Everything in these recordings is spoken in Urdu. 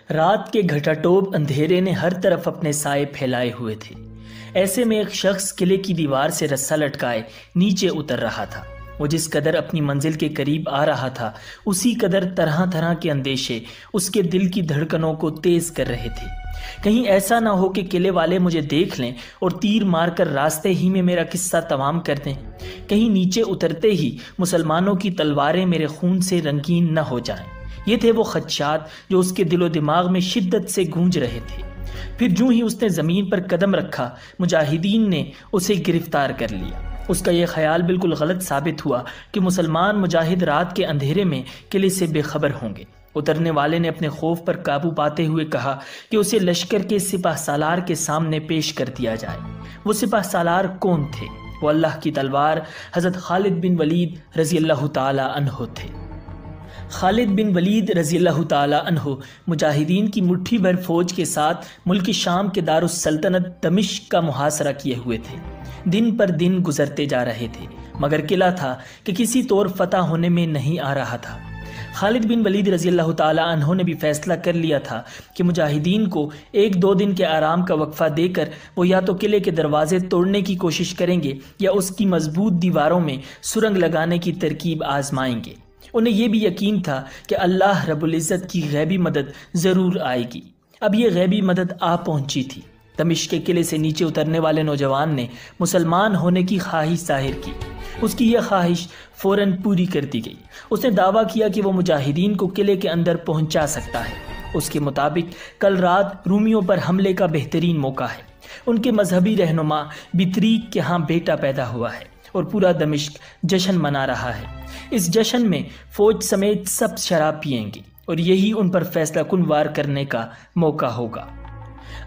رات کے گھٹاٹوب اندھیرے نے ہر طرف اپنے سائے پھیلائے ہوئے تھے۔ ایسے میں ایک شخص قلعے کی دیوار سے رسہ لٹکائے نیچے اتر رہا تھا۔ وہ جس قدر اپنی منزل کے قریب آ رہا تھا، اسی قدر طرح طرح کے اندیشے اس کے دل کی دھڑکنوں کو تیز کر رہے تھے۔ کہیں ایسا نہ ہو کہ قلعے والے مجھے دیکھ لیں اور تیر مار کر راستے ہی میں میرا قصہ تمام کر دیں۔ کہیں نیچے اترتے ہی مسلمانوں کی تلواریں میرے خون سے رنگین نہ ہو جائیں۔ یہ تھے وہ خدشات جو اس کے دل و دماغ میں شدت سے گونج رہے تھے۔ پھر جوں ہی اس نے زمین پر قدم رکھا، مجاہدین نے اسے گرفتار کر لیا۔ اس کا یہ خیال بالکل غلط ثابت ہوا کہ مسلمان مجاہد رات کے اندھیرے میں قلعے سے بے خبر ہوں گے۔ اترنے والے نے اپنے خوف پر قابو پاتے ہوئے کہا کہ اسے لشکر کے سپہ سالار کے سامنے پیش کر دیا جائے۔ وہ سپہ سالار کون تھے؟ وہ اللہ کی تلوار حضرت خالد بن ولید رضی اللہ تعالی عنہ تھے۔ خالد بن ولید رضی اللہ تعالی عنہ مجاہدین کی مٹھی بھر فوج کے ساتھ ملک شام کے دارالسلطنت دمشق کا محاصرہ کیے ہوئے تھے۔ دن پر دن گزرتے جا رہے تھے، مگر قلعہ تھا کہ کسی طور فتح ہونے میں نہیں آ رہا تھا۔ خالد بن ولید رضی اللہ تعالی عنہ نے بھی فیصلہ کر لیا تھا کہ مجاہدین کو 1-2 دن کے آرام کا وقفہ دے کر وہ یا تو قلعے کے دروازے توڑنے کی کوشش کریں گے یا اس کی مضبوط دیواروں میں سرنگ لگانے کی ترکیب آزمائیں گے۔ انہیں یہ بھی یقین تھا کہ اللہ رب العزت کی غیبی مدد ضرور آئے گی۔ اب یہ غیبی مدد آ پہنچی تھی۔ دمشق کے قلعے سے نیچے اترنے والے نوجوان نے مسلمان ہونے کی خواہش ظاہر کی۔ اس کی یہ خواہش فوراً پوری کر دی گئی۔ اس نے دعویٰ کیا کہ وہ مجاہدین کو قلعے کے اندر پہنچا سکتا ہے۔ اس کے مطابق کل رات رومیوں پر حملے کا بہترین موقع ہے۔ ان کے مذہبی رہنما بطریق کے ہاں بیٹا پیدا ہوا ہے اور پورا دمشق جشن منا رہا ہے۔ اس جشن میں فوج سمیت سب شراب پیئیں گے اور یہی ان پر فیصلہ کن وار کرنے کا موقع ہوگا۔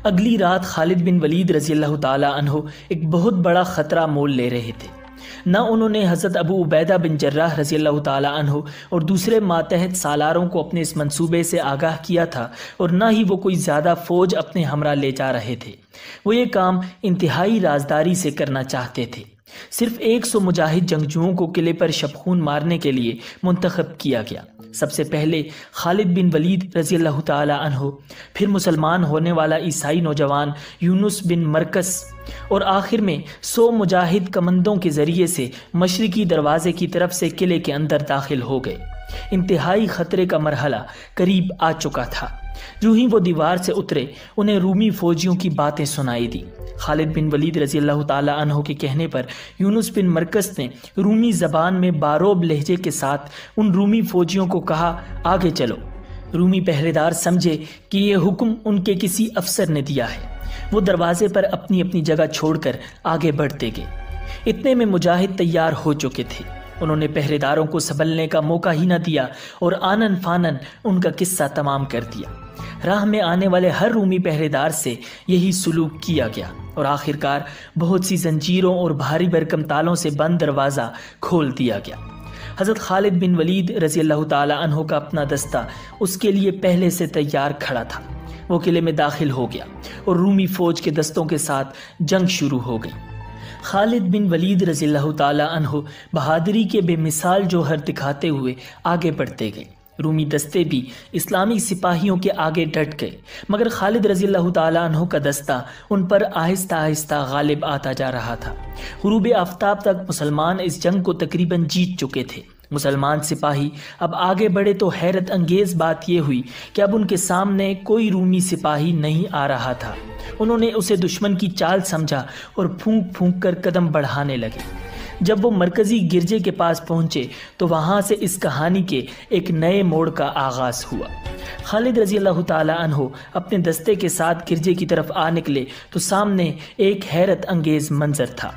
اگلی رات خالد بن ولید رضی اللہ تعالی عنہ ایک بہت بڑا خطرہ مول لے رہے تھے۔ نہ انہوں نے حضرت ابو عبیدہ بن جراح رضی اللہ تعالی عنہ اور دوسرے ماتحت سالاروں کو اپنے اس منصوبے سے آگاہ کیا تھا، اور نہ ہی وہ کوئی زیادہ فوج اپنے ہمراہ لے جا رہے تھے۔ وہ یہ کام انتہائی رازداری سے کرنا چاہتے تھے۔ صرف 100 مجاہد جنگجوؤں کو قلعے پر شبخون مارنے کے لیے منتخب کیا گیا۔ سب سے پہلے خالد بن ولید رضی اللہ تعالی عنہ، پھر مسلمان ہونے والا عیسائی نوجوان یونس بن مرکس، اور آخر میں 100 مجاہد کمندوں کے ذریعے سے مشرقی دروازے کی طرف سے قلعے کے اندر داخل ہو گئے۔ انتہائی خطرے کا مرحلہ قریب آ چکا تھا۔ جو ہی وہ دیوار سے اترے، انہیں رومی فوجیوں کی باتیں سنائی دی۔ خالد بن ولید رضی اللہ تعالی عنہ کے کہنے پر یونس بن مرکز نے رومی زبان میں باروب لہجے کے ساتھ ان رومی فوجیوں کو کہا، آگے چلو۔ رومی پہرے دار سمجھے کہ یہ حکم ان کے کسی افسر نے دیا ہے۔ وہ دروازے پر اپنی اپنی جگہ چھوڑ کر آگے بڑھتے گئے۔ اتنے میں مجاہد تیار ہو چکے تھے۔ انہوں نے پہرے داروں کو سنبھلنے کا موقع ہی نہ دیا اور آنن فانن ان کا قصہ تمام کر دیا۔ راہ میں آنے والے ہر رومی پہرے دار سے یہی سلوک کیا گیا اور آخرکار بہت سی زنجیروں اور بھاری بھرکم تالوں سے بند دروازہ کھول دیا گیا۔ حضرت خالد بن ولید رضی اللہ تعالی عنہ کا اپنا دستہ اس کے لیے پہلے سے تیار کھڑا تھا۔ وہ قلعے میں داخل ہو گیا اور رومی فوج کے دستوں کے ساتھ جنگ شروع ہو گئی۔ خالد بن ولید رضی اللہ تعالی عنہ بہادری کے بے مثال جوہر دکھاتے ہوئے آگے بڑھتے گئے۔ رومی دستے بھی اسلامی سپاہیوں کے آگے ڈٹ گئے، مگر خالد رضی اللہ تعالی عنہ کا دستہ ان پر آہستہ آہستہ غالب آتا جا رہا تھا۔ غروب آفتاب تک مسلمان اس جنگ کو تقریباً جیت چکے تھے۔ مسلمان سپاہی اب آگے بڑھے تو حیرت انگیز بات یہ ہوئی کہ اب ان کے سامنے کوئی رومی سپاہی نہیں آ رہا تھا۔ انہوں نے اسے دشمن کی چال سمجھا اور پھونک پھونک کر قدم بڑھانے لگے۔ جب وہ مرکزی گرجے کے پاس پہنچے تو وہاں سے اس کہانی کے ایک نئے موڑ کا آغاز ہوا۔ خالد رضی اللہ تعالی عنہ اپنے دستے کے ساتھ گرجے کی طرف آ نکلے تو سامنے ایک حیرت انگیز منظر تھا۔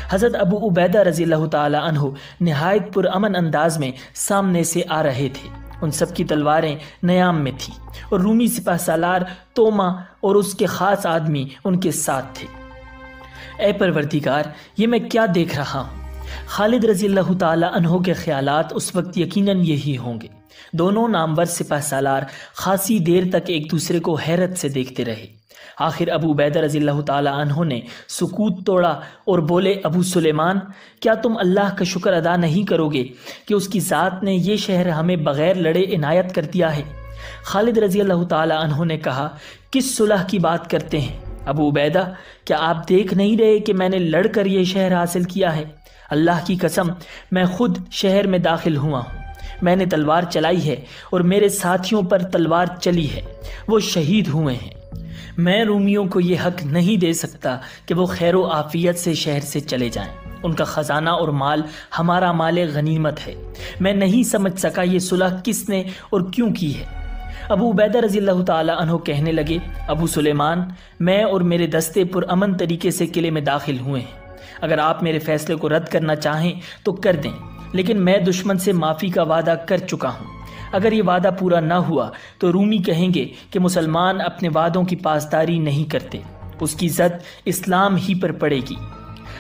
حضرت ابو عبیدہ رضی اللہ تعالی عنہ نہایت پرامن انداز میں سامنے سے آ رہے تھے۔ ان سب کی تلواریں نیام میں تھیں اور رومی سپہ سالار توما اور اس کے خاص آدمی ان کے ساتھ تھے۔ اے پروردگار، یہ میں کیا دیکھ رہا ہوں؟ خالد رضی اللہ تعالی عنہ کے خیالات اس وقت یقیناً یہی ہوں گے۔ دونوں نامور سپہ سالار خاصی دیر تک ایک دوسرے کو حیرت سے دیکھتے رہے۔ آخر ابو عبیدہ رضی اللہ تعالی عنہ نے سکوت توڑا اور بولے، ابو سلیمان، کیا تم اللہ کا شکر ادا نہیں کرو گے کہ اس کی ذات نے یہ شہر ہمیں بغیر لڑے عنایت کر دیا ہے؟ خالد رضی اللہ تعالی عنہ نے کہا، کس صلح کی بات کرتے ہیں ابو عبیدہ؟ کیا آپ دیکھ نہیں رہے کہ میں نے لڑ کر یہ شہر حاصل کیا ہے؟ اللہ کی قسم میں خود شہر میں داخل ہوا ہوں، میں نے تلوار چلائی ہے اور میرے ساتھیوں پر تلوار چلی ہے، وہ شہید ہوئے ہیں۔ میں رومیوں کو یہ حق نہیں دے سکتا کہ وہ خیر و عافیت سے شہر سے چلے جائیں، ان کا خزانہ اور مال ہمارا مال غنیمت ہے۔ میں نہیں سمجھ سکا یہ صلح کس نے اور کیوں کی ہے۔ ابو عبیدہ رضی اللہ تعالی عنہ کہنے لگے، ابو سلیمان، میں اور میرے دستے پرامن طریقے سے قلعے میں داخل ہوئے ہیں، اگر آپ میرے فیصلے کو رد کرنا چاہیں تو کر دیں، لیکن میں دشمن سے معافی کا وعدہ کر چکا ہوں۔ اگر یہ وعدہ پورا نہ ہوا تو رومی کہیں گے کہ مسلمان اپنے وعدوں کی پاسداری نہیں کرتے، اس کی زد اسلام ہی پر پڑے گی۔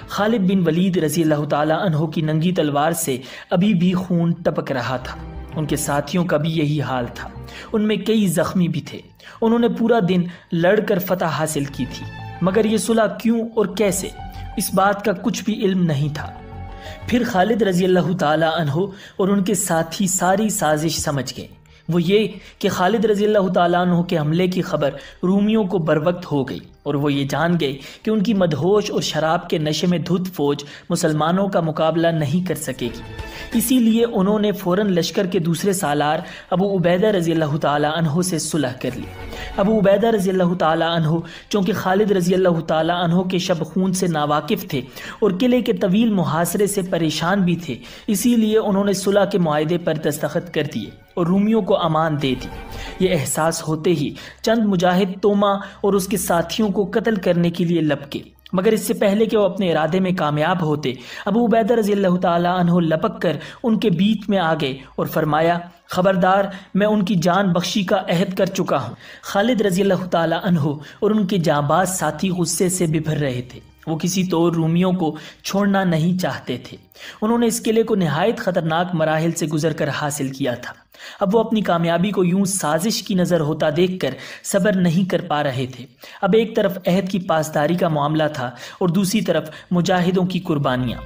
خالد بن ولید رضی اللہ تعالی عنہ کی ننگی تلوار سے ابھی بھی خون ٹپک رہا تھا، ان کے ساتھیوں کا بھی یہی حال تھا، ان میں کئی زخمی بھی تھے۔ انہوں نے پورا دن لڑ کر فتح حاصل کی تھی، مگر یہ صلح کیوں اور کیسے، اس بات کا کچھ بھی علم نہیں تھا۔ پھر خالد رضی اللہ تعالی عنہ اور ان کے ساتھی ساری سازش سمجھ گئے، وہ یہ کہ خالد رضی اللہ تعالیٰ عنہ کے حملے کی خبر رومیوں کو بروقت ہو گئی، اور وہ یہ جان گئے کہ ان کی مدہوش اور شراب کے نشے میں دھت فوج مسلمانوں کا مقابلہ نہیں کر سکے گی۔ اسی لیے انہوں نے فوراً لشکر کے دوسرے سالار ابو عبیدہ رضی اللہ تعالیٰ عنہ سے صلح کر لی۔ ابو عبیدہ رضی اللہ تعالیٰ عنہ چونکہ خالد رضی اللہ تعالیٰ عنہ کے شب خون سے ناواقف تھے اور قلعے کے طویل محاصرے سے پریشان بھی تھے، اسی لیے انہوں نے صلح کے معاہدے پر دستخط کر دیے اور رومیوں کو امان دے دی۔ یہ احساس ہوتے ہی چند مجاہد توما اور اس کے ساتھیوں کو قتل کرنے کے لیے لپکے، مگر اس سے پہلے کہ وہ اپنے ارادے میں کامیاب ہوتے، ابو عبیدہ رضی اللہ تعالیٰ عنہ لپک کر ان کے بیچ میں آ گئے اور فرمایا، خبردار، میں ان کی جان بخشی کا عہد کر چکا ہوں۔ خالد رضی اللہ تعالیٰ عنہ اور ان کے جانباز ساتھی غصے سے ببھر رہے تھے، وہ کسی طور رومیوں کو چھوڑنا نہیں چاہتے تھے۔ انہوں نے اس قلعے کو نہایت خطرناک مراحل سے گزر کر حاصل کیا تھا، اب وہ اپنی کامیابی کو یوں سازش کی نظر ہوتا دیکھ کر صبر نہیں کر پا رہے تھے۔ اب ایک طرف عہد کی پاسداری کا معاملہ تھا اور دوسری طرف مجاہدوں کی قربانیاں۔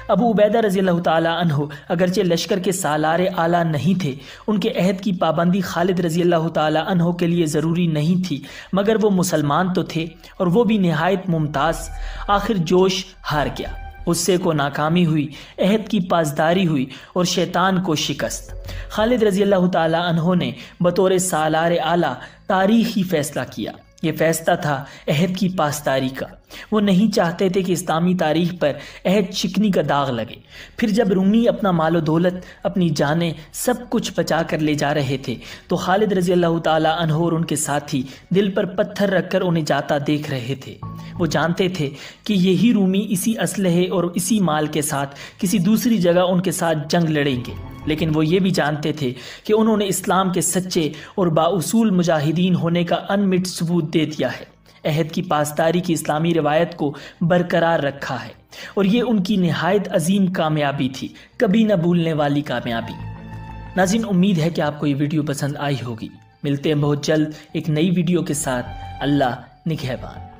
ابو عبیدہ رضی اللہ تعالیٰ عنہ اگرچہ لشکر کے سالار اعلیٰ نہیں تھے، ان کے عہد کی پابندی خالد رضی اللہ تعالیٰ عنہ کے لیے ضروری نہیں تھی، مگر وہ مسلمان تو تھے اور وہ بھی نہایت ممتاز۔ آخر جوش ہار گیا، غصے کو ناکامی ہوئی، عہد کی پاسداری ہوئی اور شیطان کو شکست۔ خالد رضی اللہ تعالیٰ عنہ نے بطور سالار اعلیٰ تاریخی فیصلہ کیا۔ یہ فیصلہ تھا عہد کی پاسداری کا۔ وہ نہیں چاہتے تھے کہ اسلامی تاریخ پر عہد شکنی کا داغ لگے۔ پھر جب رومی اپنا مال و دولت، اپنی جانیں، سب کچھ بچا کر لے جا رہے تھے تو خالد رضی اللہ تعالیٰ عنہ اور ان کے ساتھی دل پر پتھر رکھ کر انہیں جاتا دیکھ رہے تھے۔ وہ جانتے تھے کہ یہی رومی اسی اسلحے اور اسی مال کے ساتھ کسی دوسری جگہ ان کے ساتھ جنگ لڑیں گے، لیکن وہ یہ بھی جانتے تھے کہ انہوں نے اسلام کے سچے اور بااصول مجاہدین ہونے کا انمٹ ثبوت دے دیا ہے، عہد کی پاسداری کی اسلامی روایت کو برقرار رکھا ہے، اور یہ ان کی نہایت عظیم کامیابی تھی، کبھی نہ بھولنے والی کامیابی۔ ناظرین، امید ہے کہ آپ کو یہ ویڈیو پسند آئی ہوگی۔ ملتے ہیں بہت جلد ایک نئی ویڈیو کے ساتھ۔ اللہ نگہبان۔